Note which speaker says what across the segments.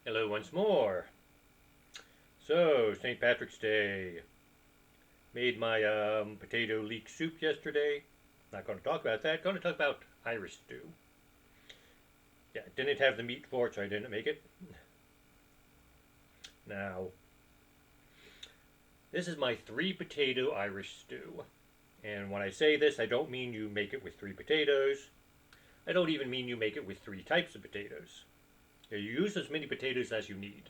Speaker 1: Hello once more. So, St. Patrick's Day. Made my potato leek soup yesterday. Not going to talk about that. Going to talk about Irish stew. Yeah, didn't have the meat for it, so I didn't make it. Now, this is my three potato Irish stew. And when I say this, I don't mean you make it with three potatoes. I don't even mean you make it with three types of potatoes. You use as many potatoes as you need.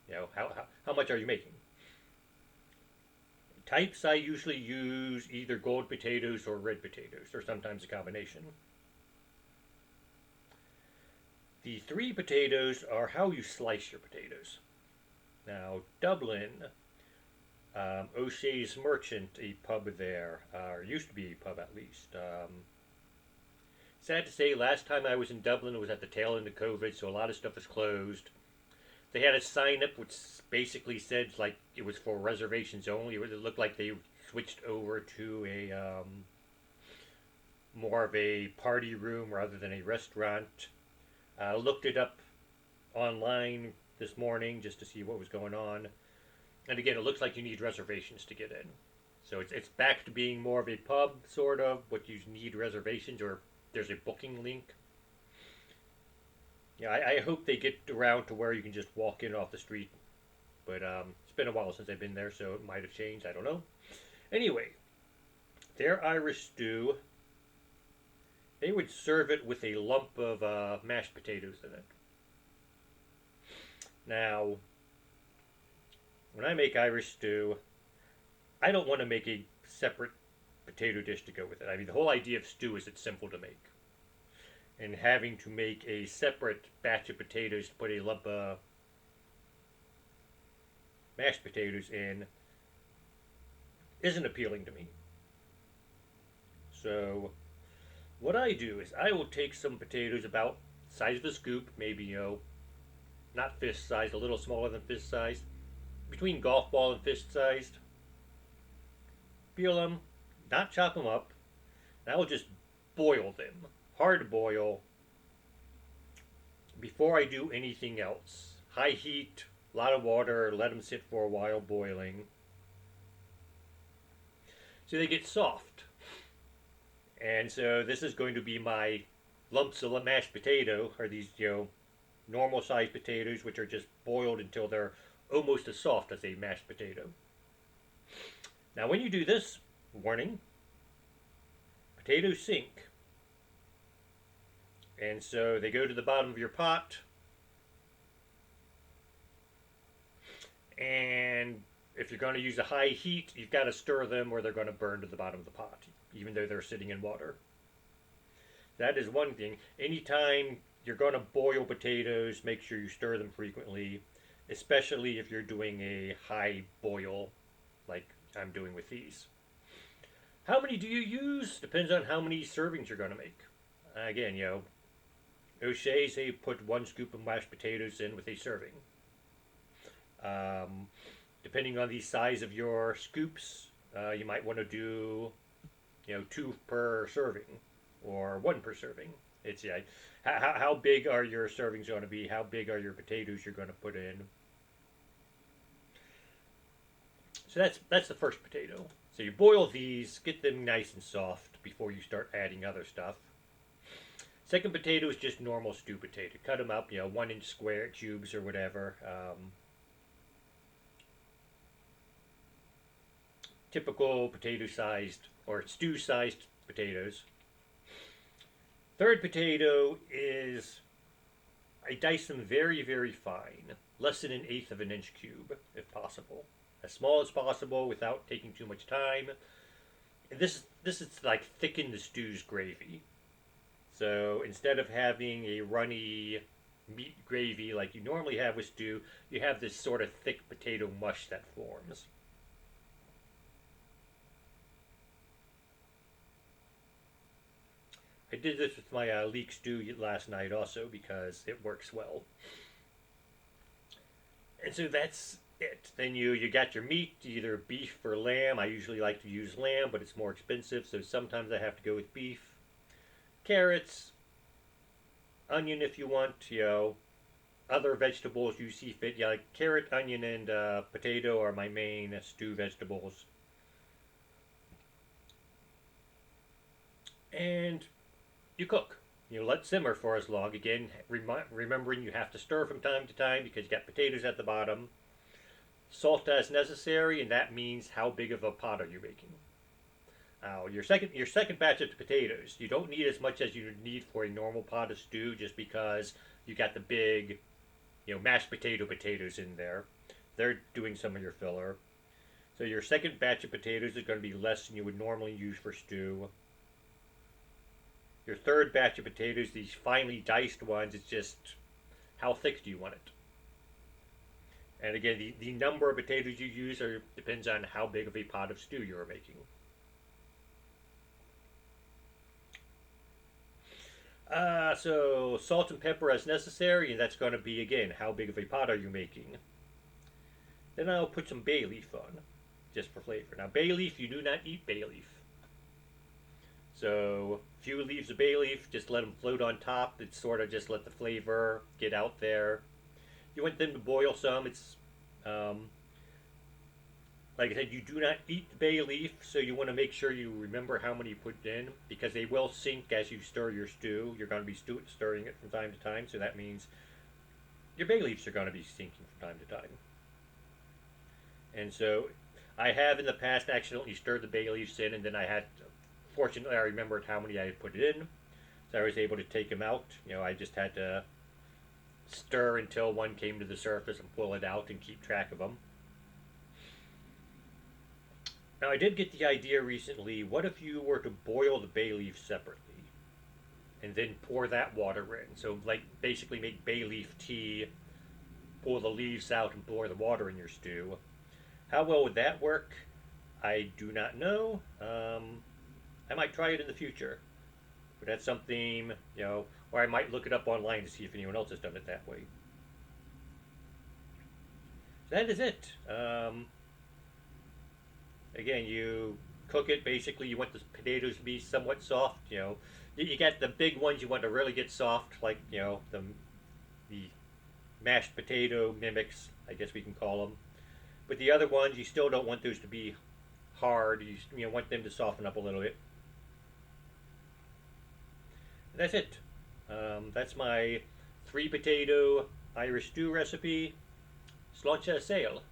Speaker 1: How much are you making? Types I usually use either gold potatoes or red potatoes, or sometimes a combination. The three potatoes are how you slice your potatoes. Now, Dublin, O'Shea's Merchant, a pub there, or used to be a pub at least. Sad to say, last time I was in Dublin, it was at the tail end of COVID, so a lot of stuff was closed. They had a sign up which basically said like it was for reservations only. It looked like they switched over to a more of a party room rather than a restaurant. Looked it up online this morning just to see what was going on. And again, it looks like you need reservations to get in. So it's back to being more of a pub, sort of, but you need reservations or there's a booking link. Yeah, I hope they get around to where you can just walk in off the street. But it's been a while since I've been there, so it might have changed. I don't know. Anyway, their Irish stew, they would serve it with a lump of mashed potatoes in it. Now, when I make Irish stew, I don't want to make a separate potato dish to go with it. I mean, the whole idea of stew is it's simple to make. And having to make a separate batch of potatoes to put a lump of mashed potatoes in isn't appealing to me. So, what I do is I will take some potatoes about the size of a scoop, maybe, not fist sized, a little smaller than fist sized, between golf ball and fist sized, peel them, not chop them up, and I will just boil them, hard boil, before I do anything else. High heat, a lot of water, let them sit for a while boiling. So they get soft. And so this is going to be my lumps of mashed potato, are these, normal sized potatoes, which are just boiled until they're almost as soft as a mashed potato. Now, when you do this, warning, potatoes sink. And so they go to the bottom of your pot, and if you're going to use a high heat, you've got to stir them or they're going to burn to the bottom of the pot, even though they're sitting in water. That is one thing. Anytime you're going to boil potatoes, make sure you stir them frequently, especially if you're doing a high boil like I'm doing with these. How many do you use? Depends on how many servings you're going to make. Again, O'Shea's, they put one scoop of mashed potatoes in with a serving. Um, Depending on the size of your scoops, you might want to do, two per serving or one per serving. It's yeah. How big are your servings going to be? How big are your potatoes you're going to put in? So that's the first potato. So you boil these, get them nice and soft before you start adding other stuff. Second potato is just normal stew potato. Cut them up, 1 inch square cubes or whatever. Typical potato sized or stew sized potatoes. Third potato is I dice them very, very fine, less than an eighth of an inch cube, if possible. As small as possible without taking too much time. And this is like thicken the stew's gravy. So instead of having a runny meat gravy like you normally have with stew, you have this sort of thick potato mush that forms. I did this with my leek stew last night also because it works well. And so that's it. Then you got your meat, either beef or lamb. I usually like to use lamb, but it's more expensive, so sometimes I have to go with beef. Carrots, onion if you want, other vegetables you see fit. Yeah, like carrot, onion, and potato are my main stew vegetables. And you cook. You let simmer for as long. Again, remembering you have to stir from time to time because you got potatoes at the bottom. Salt as necessary, and that means how big of a pot are you making. Now, your second batch of potatoes, you don't need as much as you need for a normal pot of stew, just because you got the big, mashed potatoes in there. They're doing some of your filler. So your second batch of potatoes is going to be less than you would normally use for stew. Your third batch of potatoes, these finely diced ones, it's just how thick do you want it? And again, the number of potatoes you use depends on how big of a pot of stew you're making. So salt and pepper as necessary, and that's going to be, again, how big of a pot are you making? Then I'll put some bay leaf on, just for flavor. Now, bay leaf, you do not eat bay leaf. So, few leaves of bay leaf, just let them float on top. It's sort of just let the flavor get out there. You want them to boil some. It's, like I said, you do not eat the bay leaf, so you want to make sure you remember how many you put in, because they will sink as you stir your stew. You're going to be stirring it from time to time, so that means your bay leaves are going to be sinking from time to time. And so, I have in the past accidentally stirred the bay leaves in, and then fortunately, I remembered how many I had put in, so I was able to take them out. I just had to stir until one came to the surface and pull it out and keep track of them. Now, I did get the idea recently, what if you were to boil the bay leaf separately and then pour that water in? So, like, basically make bay leaf tea, pull the leaves out and pour the water in your stew. How well would that work? I do not know. I might try it in the future. But that's something, or I might look it up online to see if anyone else has done it that way. So that is it. Again, you cook it. Basically, you want the potatoes to be somewhat soft. You got the big ones you want to really get soft, like the mashed potato mimics, I guess we can call them. But the other ones, you still don't want those to be hard. You want them to soften up a little bit. And that's it. That's my 3 potato Irish stew recipe. Sláinte a sail.